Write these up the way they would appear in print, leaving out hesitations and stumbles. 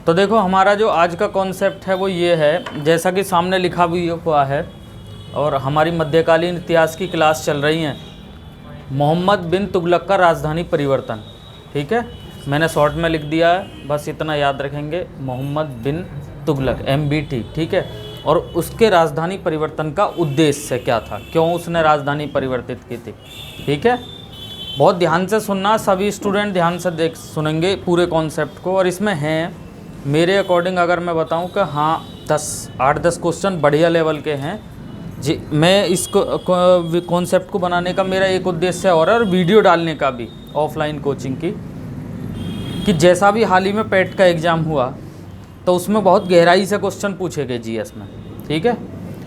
तो देखो हमारा जो आज का कॉन्सेप्ट है वो ये है, जैसा कि सामने लिखा भी हुआ है, और हमारी मध्यकालीन इतिहास की क्लास चल रही है। मोहम्मद बिन तुगलक का राजधानी परिवर्तन, ठीक है, मैंने शॉर्ट में लिख दिया है, बस इतना याद रखेंगे, मोहम्मद बिन तुगलक MBT, ठीक है। और उसके राजधानी परिवर्तन का उद्देश्य क्या था, क्यों उसने राजधानी परिवर्तित की थी, ठीक है। बहुत ध्यान से सुनना, सभी स्टूडेंट ध्यान से सुनेंगे पूरे कॉन्सेप्ट को। और इसमें हैं मेरे अकॉर्डिंग अगर मैं बताऊं कि हाँ 8-10 क्वेश्चन बढ़िया लेवल के हैं जी। मैं इसको कॉन्सेप्ट को बनाने का मेरा एक उद्देश्य और वीडियो डालने का भी ऑफलाइन कोचिंग की, कि जैसा भी हाल ही में पेट का एग्ज़ाम हुआ तो उसमें बहुत गहराई से क्वेश्चन पूछे गए GS में, ठीक है।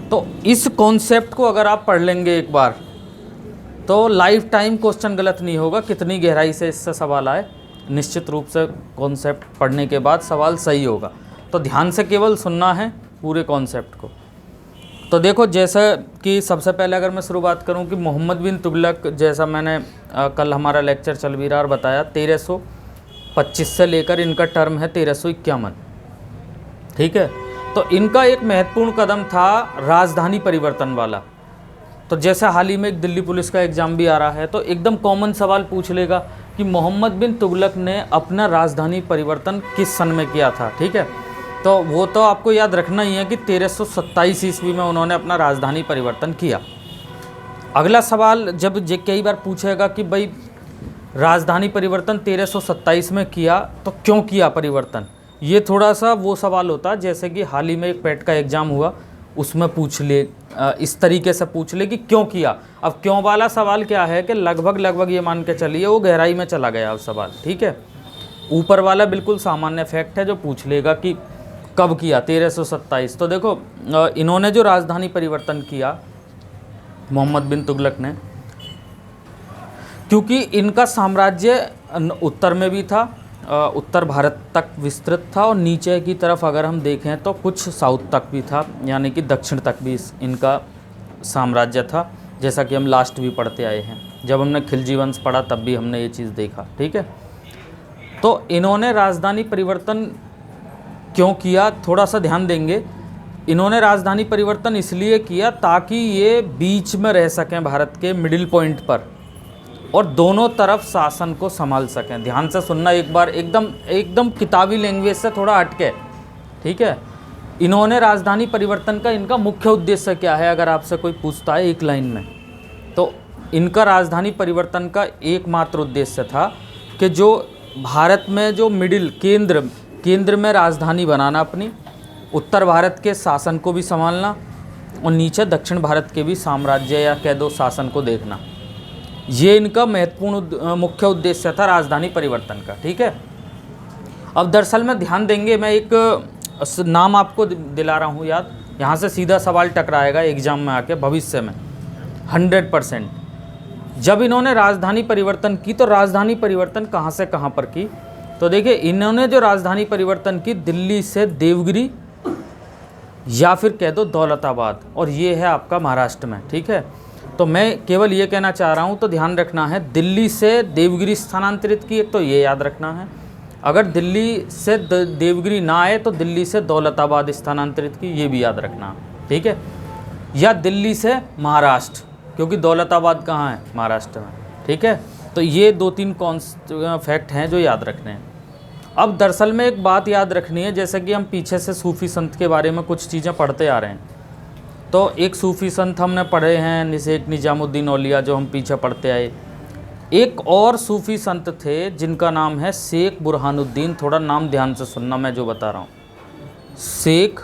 तो इस कॉन्सेप्ट को अगर आप पढ़ लेंगे एक बार तो लाइफ टाइम क्वेश्चन गलत नहीं होगा, कितनी गहराई से इससे सवाल आए, निश्चित रूप से कॉन्सेप्ट पढ़ने के बाद सवाल सही होगा। तो ध्यान से केवल सुनना है पूरे कॉन्सेप्ट को। तो देखो, जैसा कि सबसे पहले अगर मैं शुरुआत करूं कि मोहम्मद बिन तुगलक, जैसा मैंने कल हमारा लेक्चर चल भी रहा और बताया, 1325 से लेकर इनका टर्म है 1351, ठीक है। तो इनका एक महत्वपूर्ण कदम था राजधानी परिवर्तन वाला। तो जैसे हाल ही में एक दिल्ली पुलिस का एग्ज़ाम भी आ रहा है, तो एकदम कॉमन सवाल पूछ लेगा कि मोहम्मद बिन तुगलक ने अपना राजधानी परिवर्तन किस सन में किया था, ठीक है। तो वो तो आपको याद रखना ही है कि 1327 ईस्वी में उन्होंने अपना राजधानी परिवर्तन किया। अगला सवाल जब कई बार पूछेगा कि भाई राजधानी परिवर्तन 1327 में किया तो क्यों किया परिवर्तन, ये थोड़ा सा वो सवाल होता है जैसे कि हाल ही में एक पेट का एग्ज़ाम हुआ उसमें पूछ ले, इस तरीके से पूछ ले कि क्यों किया। अब क्यों वाला सवाल क्या है कि लगभग ये मान के चलिए वो गहराई में चला गया अब सवाल, ठीक है। ऊपर वाला बिल्कुल सामान्य फैक्ट है जो पूछ लेगा कि कब किया, 1327। तो देखो इन्होंने जो राजधानी परिवर्तन किया मोहम्मद बिन तुगलक ने, क्योंकि इनका साम्राज्य उत्तर में भी था, उत्तर भारत तक विस्तृत था, और नीचे की तरफ अगर हम देखें तो कुछ साउथ तक भी था, यानी कि दक्षिण तक भी इनका साम्राज्य था, जैसा कि हम लास्ट भी पढ़ते आए हैं। जब हमने खिलजी वंश पढ़ा तब भी हमने ये चीज़ देखा, ठीक है। तो इन्होंने राजधानी परिवर्तन क्यों किया, थोड़ा सा ध्यान देंगे। इन्होंने राजधानी परिवर्तन इसलिए किया ताकि ये बीच में रह सकें, भारत के मिडिल पॉइंट पर, और दोनों तरफ शासन को संभाल सकें। ध्यान से सुनना एक बार, एकदम किताबी लैंग्वेज से थोड़ा हटके, ठीक है। इन्होंने राजधानी परिवर्तन का इनका मुख्य उद्देश्य क्या है अगर आपसे कोई पूछता है एक लाइन में, तो इनका राजधानी परिवर्तन का एकमात्र उद्देश्य था कि जो भारत में जो मिडिल केंद्र में राजधानी बनाना अपनी, उत्तर भारत के शासन को भी संभालना और नीचे दक्षिण भारत के भी साम्राज्य या कह दो शासन को देखना। ये इनका महत्वपूर्ण मुख्य उद्देश्य था राजधानी परिवर्तन का, ठीक है। अब दरअसल में ध्यान देंगे, मैं एक नाम आपको दिला रहा हूँ याद, यहाँ से सीधा सवाल टकराएगा एग्जाम में आके भविष्य में 100%। जब इन्होंने राजधानी परिवर्तन की तो राजधानी परिवर्तन कहाँ से कहाँ पर की, तो देखिए इन्होंने जो राजधानी परिवर्तन की दिल्ली से देवगिरी या फिर कह दो दौलताबाद, और ये है आपका महाराष्ट्र में, ठीक है। तो मैं केवल ये कहना चाह रहा हूँ, तो ध्यान रखना है दिल्ली से देवगिरी स्थानांतरित की, एक तो ये याद रखना है। अगर दिल्ली से देवगिरी ना आए तो दिल्ली से दौलताबाद स्थानांतरित की, ये भी याद रखना, ठीक है। या दिल्ली से महाराष्ट्र, क्योंकि दौलताबाद कहाँ है, महाराष्ट्र में, ठीक है। तो ये 2-3 फैक्ट हैं जो याद रखने हैं। अब दरअसल में एक बात याद रखनी है, जैसे कि हम पीछे से सूफी संत के बारे में कुछ चीज़ें पढ़ते आ रहे हैं, तो एक सूफी संत हमने पढ़े हैं शेख निजामुद्दीन औलिया, जो हम पीछे पढ़ते आए। एक और सूफी संत थे जिनका नाम है शेख बुरहानुद्दीन, थोड़ा नाम ध्यान से सुनना मैं जो बता रहा हूँ, शेख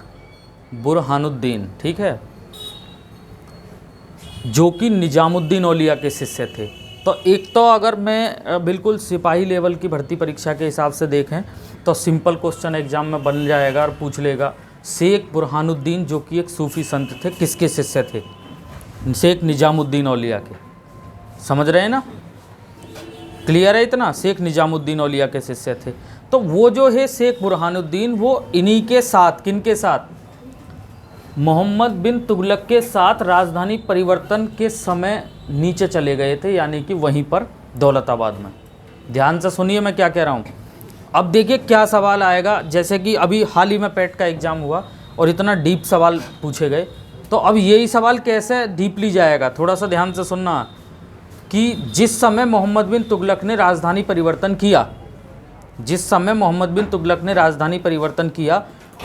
बुरहानुद्दीन, ठीक है, जो कि निजामुद्दीन औलिया के शिष्य थे। तो एक तो अगर मैं बिल्कुल सिपाही लेवल की भर्ती परीक्षा के हिसाब से देखें तो सिंपल क्वेश्चन एग्जाम में बन जाएगा और पूछ लेगा शेख बुरहानुद्दीन जो कि एक सूफी संत थे, किसके शिष्य थे, शेख निजामुद्दीन औलिया के। समझ रहे हैं ना, क्लियर है इतना, शेख निजामुद्दीन औलिया के शिष्य थे। तो वो जो है शेख बुरहानुद्दीन, वो इन्हीं के साथ, किनके साथ, मोहम्मद बिन तुगलक के साथ राजधानी परिवर्तन के समय नीचे चले गए थे, यानी कि वहीं पर दौलताबाद में, ध्यान से सुनिए मैं क्या कह रहा हूँ। अब देखिए क्या सवाल आएगा, जैसे कि अभी हाल ही में पेट का एग्ज़ाम हुआ और इतना डीप सवाल पूछे गए, तो अब यही सवाल कैसे डीपली जाएगा, थोड़ा सा ध्यान से सुनना। कि जिस समय मोहम्मद बिन तुगलक ने राजधानी परिवर्तन किया, जिस समय मोहम्मद बिन तुगलक ने राजधानी परिवर्तन किया,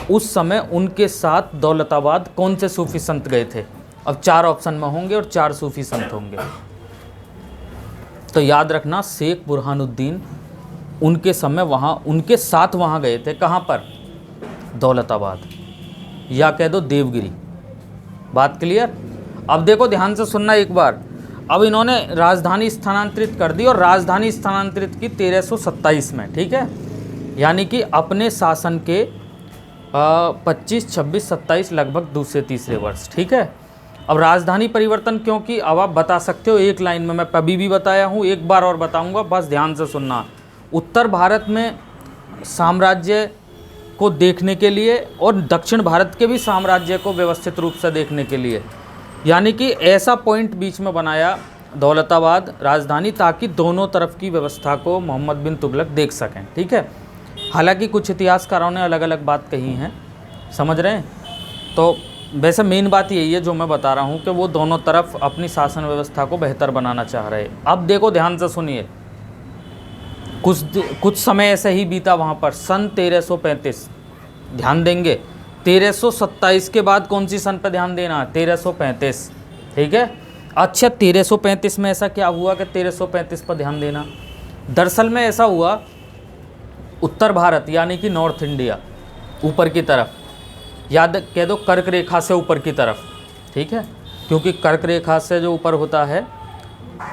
उस समय उनके साथ दौलताबाद कौन से सूफी संत गए थे। अब 4 ऑप्शन में होंगे और 4 सूफी संत होंगे, तो याद रखना शेख बुरहानुद्दीन उनके समय वहाँ उनके साथ वहाँ गए थे। कहाँ पर? दौलताबाद, या कह दो देवगिरी। बात क्लियर? अब देखो ध्यान से सुनना एक बार। अब इन्होंने राजधानी स्थानांतरित कर दी और राजधानी स्थानांतरित की 1327 में, ठीक है, यानी कि अपने शासन के 25, 26, 27 लगभग दूसरे तीसरे वर्ष, ठीक है। अब राजधानी परिवर्तन क्योंकि अब आप बता सकते हो एक लाइन में, मैं कभी भी बताया हूँ, एक बार और बताऊँगा, बस ध्यान से सुनना। उत्तर भारत में साम्राज्य को देखने के लिए और दक्षिण भारत के भी साम्राज्य को व्यवस्थित रूप से देखने के लिए, यानी कि ऐसा पॉइंट बीच में बनाया दौलताबाद राजधानी, ताकि दोनों तरफ की व्यवस्था को मोहम्मद बिन तुगलक देख सकें, ठीक है। हालांकि कुछ इतिहासकारों ने अलग अलग बात कही हैं, समझ रहे हैं। तो वैसे मेन बात यही है जो मैं बता रहा हूँ कि वो दोनों तरफ अपनी शासन व्यवस्था को बेहतर बनाना चाह रहे। अब देखो ध्यान से सुनिए, कुछ समय ऐसे ही बीता वहाँ पर, सन 1335, ध्यान देंगे। 1327 के बाद कौन सी सन पर ध्यान देना? 1335, ठीक है। अच्छा 1335 में ऐसा क्या हुआ कि 1335 पर ध्यान देना? दरअसल में ऐसा हुआ, उत्तर भारत यानी कि नॉर्थ इंडिया ऊपर की तरफ, याद कह दो कर्क रेखा से ऊपर की तरफ, ठीक है, क्योंकि कर्क रेखा से जो ऊपर होता है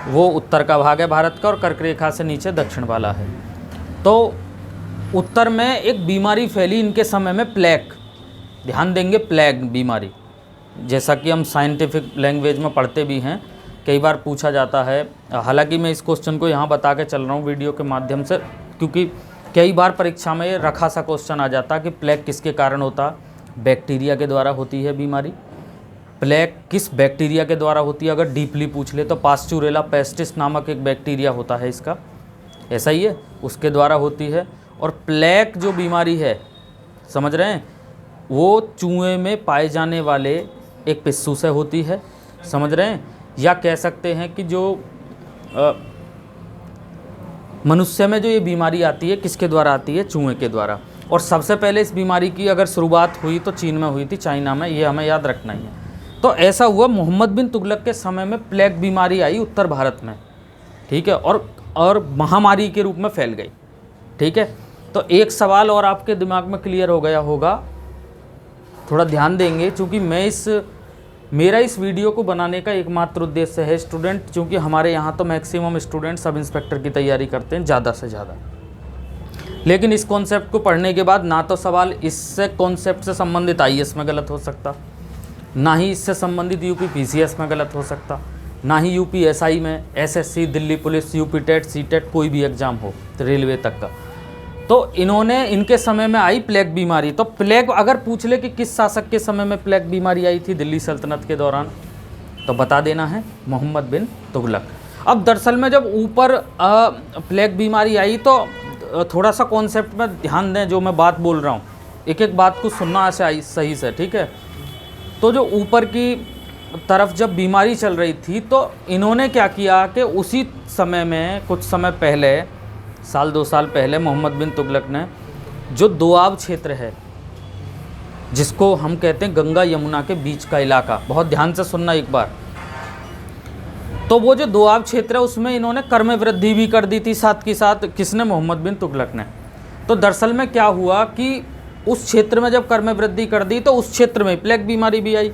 वो उत्तर का भाग है भारत का और कर्क रेखा से नीचे दक्षिण वाला है। तो उत्तर में एक बीमारी फैली इनके समय में, प्लेग, ध्यान देंगे, प्लेग बीमारी, जैसा कि हम साइंटिफिक लैंग्वेज में पढ़ते भी हैं, कई बार पूछा जाता है। हालांकि मैं इस क्वेश्चन को यहाँ बता के चल रहा हूँ वीडियो के माध्यम से, क्योंकि कई बार परीक्षा में ये रखा सा क्वेश्चन आ जाता कि प्लेग किसके कारण होता? बैक्टीरिया के द्वारा होती है बीमारी। प्लेग किस बैक्टीरिया के द्वारा होती है? अगर डीपली पूछ ले तो पास्चुरेला पेस्टिस नामक एक बैक्टीरिया होता है इसका, ऐसा ही है, उसके द्वारा होती है। और प्लेग जो बीमारी है, समझ रहे हैं, वो चूहे में पाए जाने वाले एक पिस्सू से होती है, समझ रहे हैं, या कह सकते हैं कि जो मनुष्य में जो ये बीमारी आती है किसके द्वारा आती है? चूहे के द्वारा। और सबसे पहले इस बीमारी की अगर शुरुआत हुई तो चीन में हुई थी, चाइना में, ये हमें याद रखना ही है। तो ऐसा हुआ, मोहम्मद बिन तुगलक के समय में प्लेग बीमारी आई उत्तर भारत में, ठीक है, और महामारी के रूप में फैल गई, ठीक है। तो एक सवाल और आपके दिमाग में क्लियर हो गया होगा, थोड़ा ध्यान देंगे, क्योंकि मेरा इस वीडियो को बनाने का एकमात्र उद्देश्य है स्टूडेंट, क्योंकि हमारे यहाँ तो मैक्सिमम स्टूडेंट सब इंस्पेक्टर की तैयारी करते हैं ज़्यादा से ज़्यादा, लेकिन इस कॉन्सेप्ट को पढ़ने के बाद ना तो सवाल इससे कॉन्सेप्ट से संबंधित आईएएस में गलत हो सकता, ना ही इससे संबंधित यूपी पीसीएस में गलत हो सकता, ना ही यूपी एसआई में, SSC, Delhi police, UP TET, CTET, कोई भी एग्ज़ाम हो रेलवे तक का। तो इनके समय में आई प्लेग बीमारी। तो प्लेग अगर पूछ ले कि किस शासक के समय में प्लेग बीमारी आई थी दिल्ली सल्तनत के दौरान, तो बता देना है मोहम्मद बिन तुगलक। अब दरअसल में जब ऊपर प्लेग बीमारी आई तो थोड़ा सा कॉन्सेप्ट में ध्यान दें, जो मैं बात बोल रहा हूँ, एक एक बात को सुनना सही से, ठीक है। तो जो ऊपर की तरफ जब बीमारी चल रही थी तो इन्होंने क्या किया कि उसी समय में कुछ समय पहले, साल 2 साल पहले, मोहम्मद बिन तुगलक ने जो दोआब क्षेत्र है, जिसको हम कहते हैं गंगा यमुना के बीच का इलाका, बहुत ध्यान से सुनना एक बार, तो वो जो दोआब क्षेत्र है उसमें इन्होंने कर में वृद्धि भी कर दी थी साथ के साथ। किसने? मोहम्मद बिन तुगलक ने। तो दरअसल में क्या हुआ कि उस क्षेत्र में जब कर में वृद्धि कर दी तो उस क्षेत्र में प्लेग बीमारी भी आई,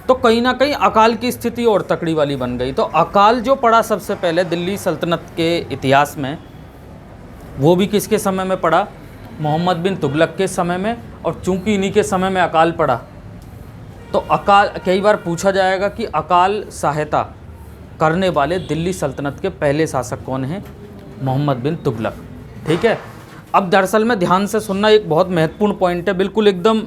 तो कहीं ना कहीं अकाल की स्थिति और तकड़ी वाली बन गई। तो अकाल जो पड़ा सबसे पहले दिल्ली सल्तनत के इतिहास में, वो भी किसके समय में पड़ा? मोहम्मद बिन तुगलक के समय में। और चूंकि इन्हीं के समय में अकाल पड़ा, तो अकाल, कई बार पूछा जाएगा कि अकाल सहायता करने वाले दिल्ली सल्तनत के पहले शासक कौन हैं? मोहम्मद बिन तुगलक, ठीक है। अब दरअसल में ध्यान से सुनना, एक बहुत महत्वपूर्ण पॉइंट है, बिल्कुल एकदम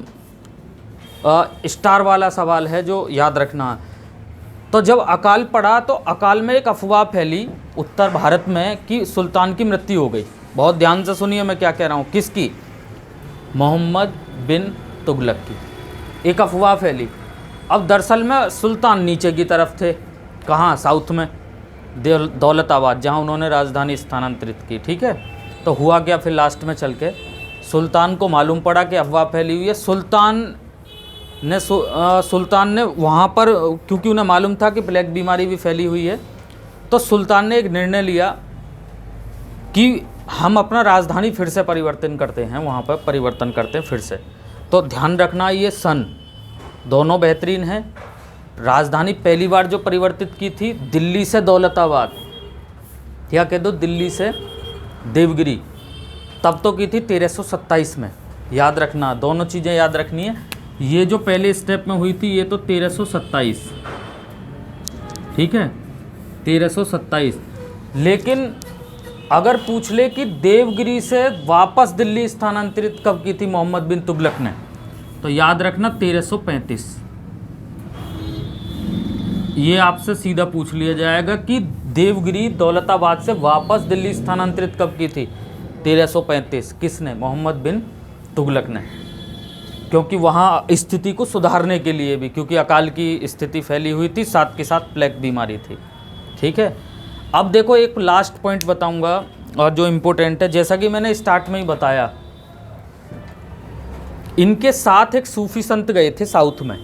स्टार वाला सवाल है जो याद रखना है। तो जब अकाल पड़ा तो अकाल में एक अफवाह फैली उत्तर भारत में कि सुल्तान की मृत्यु हो गई। बहुत ध्यान से सुनिए मैं क्या कह रहा हूँ। किसकी? मोहम्मद बिन तुगलक की एक अफवाह फैली। अब दरअसल में सुल्तान नीचे की तरफ थे, कहाँ? साउथ में, दौलताबाद, जहाँ उन्होंने राजधानी स्थानांतरित की। ठीक है, तो हुआ क्या फिर लास्ट में चल के? सुल्तान को मालूम पड़ा कि अफवाह फैली हुई है। सुल्तान ने वहाँ पर, क्योंकि उन्हें मालूम था कि प्लेग बीमारी भी फैली हुई है, तो सुल्तान ने एक निर्णय लिया कि हम अपना राजधानी फिर से परिवर्तन करते हैं, वहाँ पर परिवर्तन करते हैं फिर से। तो ध्यान रखना ये सन दोनों बेहतरीन हैं। राजधानी पहली बार जो परिवर्तित की थी दिल्ली से दौलताबाद, या कह दो दिल्ली से देवगिरी, तब तो की थी 1327 में। याद रखना, दोनों चीज़ें याद रखनी है। ये जो पहले स्टेप में हुई थी ये तो 1327, ठीक है, 1327। लेकिन अगर पूछ ले कि देवगिरी से वापस दिल्ली स्थानांतरित कब की थी मोहम्मद बिन तुगलक ने, तो याद रखना 1335। ये आपसे सीधा पूछ लिया जाएगा कि देवगिरी दौलताबाद से वापस दिल्ली स्थानांतरित कब की थी? 1335। किसने? मोहम्मद बिन तुगलक ने। क्योंकि वहाँ स्थिति को सुधारने के लिए भी, क्योंकि अकाल की स्थिति फैली हुई थी, साथ के साथ प्लेग बीमारी थी। ठीक है, अब देखो एक लास्ट पॉइंट बताऊंगा और जो इम्पोर्टेंट है, जैसा कि मैंने स्टार्ट में ही बताया, इनके साथ एक सूफी संत गए थे साउथ में,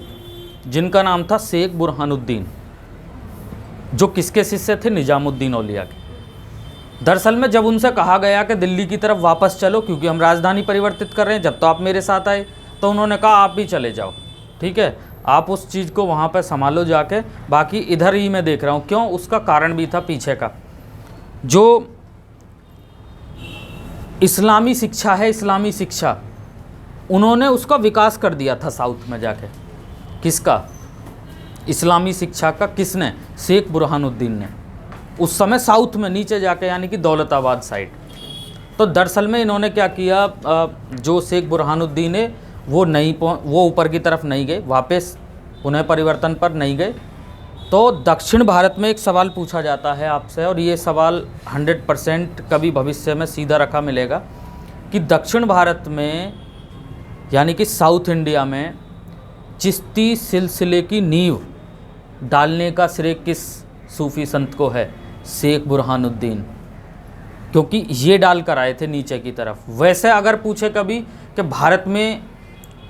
जिनका नाम था शेख बुरहानुद्दीन, जो किसके शिष्य थे? निजामुद्दीन औलिया के। दरअसल में जब उनसे कहा गया कि दिल्ली की तरफ वापस चलो क्योंकि हम राजधानी परिवर्तित कर रहे हैं, जब तो आप मेरे साथ आए, तो उन्होंने कहा आप भी चले जाओ, ठीक है, आप उस चीज़ को वहाँ पर संभालो जाके, बाकी इधर ही मैं देख रहा हूँ। क्यों? उसका कारण भी था पीछे का। जो इस्लामी शिक्षा है, इस्लामी शिक्षा, उन्होंने उसका विकास कर दिया था साउथ में जाके। किसका? इस्लामी शिक्षा का। किसने? शेख बुरहानुद्दीन ने, उस समय साउथ में नीचे जाके, यानी कि दौलताबाद साइड। तो दरअसल में इन्होंने क्या किया, जो शेख बुरहानुद्दीन है वो ऊपर की तरफ नहीं गए, वापस पुनः परिवर्तन पर नहीं गए। तो दक्षिण भारत में एक सवाल पूछा जाता है आपसे, और ये सवाल 100% कभी भविष्य में सीधा रखा मिलेगा कि दक्षिण भारत में, यानी कि साउथ इंडिया में, चिश्ती सिलसिले की नींव डालने का श्रेय किस सूफी संत को है? शेख बुरहानुद्दीन, क्योंकि ये डाल कर आए थे नीचे की तरफ। वैसे अगर पूछे कभी कि भारत में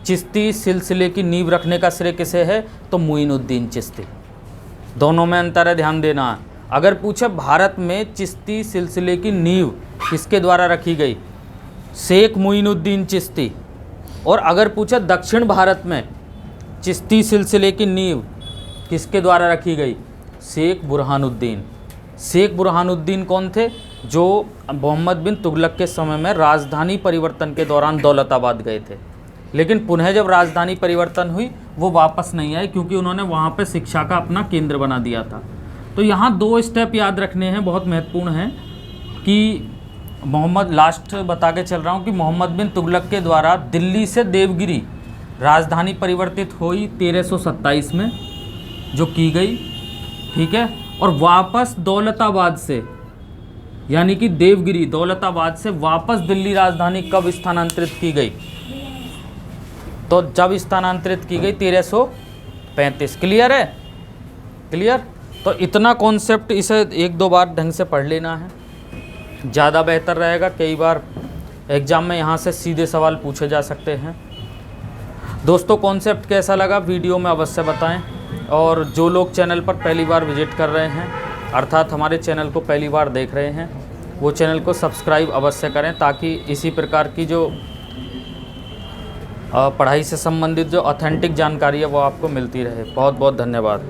चिश्ती सिलसिले की नींव रखने का श्रेय किसे है, तो मुइनुद्दीन चिश्ती। दोनों में अंतर है, ध्यान देना। अगर पूछे भारत में चिश्ती सिलसिले की नींव किसके द्वारा रखी गई? शेख मुइनुद्दीन चिश्ती। और अगर पूछे दक्षिण भारत में चिश्ती सिलसिले की नींव किसके द्वारा रखी गई? शेख बुरहानुद्दीन। शेख बुरहानुद्दीन कौन थे? जो मोहम्मद बिन तुगलक के समय में राजधानी परिवर्तन के दौरान दौलताबाद गए थे, लेकिन पुनः जब राजधानी परिवर्तन हुई वो वापस नहीं आए, क्योंकि उन्होंने वहाँ पे शिक्षा का अपना केंद्र बना दिया था। तो यहाँ 2 स्टेप याद रखने हैं, बहुत महत्वपूर्ण हैं, कि लास्ट बता के चल रहा हूँ कि मोहम्मद बिन तुगलक के द्वारा दिल्ली से देवगिरी राजधानी परिवर्तित हुई 1327 में, जो की गई, ठीक है, और वापस दौलताबाद से, यानी कि देवगिरी दौलताबाद से वापस दिल्ली राजधानी कब स्थानांतरित की गई? तो जब स्थानांतरित की गई 1335। क्लियर है? क्लियर? तो इतना कॉन्सेप्ट, इसे 1-2 बार ढंग से पढ़ लेना है, ज़्यादा बेहतर रहेगा। कई बार एग्ज़ाम में यहाँ से सीधे सवाल पूछे जा सकते हैं। दोस्तों, कॉन्सेप्ट कैसा लगा वीडियो में अवश्य बताएं, और जो लोग चैनल पर पहली बार विजिट कर रहे हैं, अर्थात हमारे चैनल को पहली बार देख रहे हैं, वो चैनल को सब्सक्राइब अवश्य करें, ताकि इसी प्रकार की जो पढ़ाई से संबंधित जो ऑथेंटिक जानकारी है वो आपको मिलती रहे। बहुत बहुत धन्यवाद।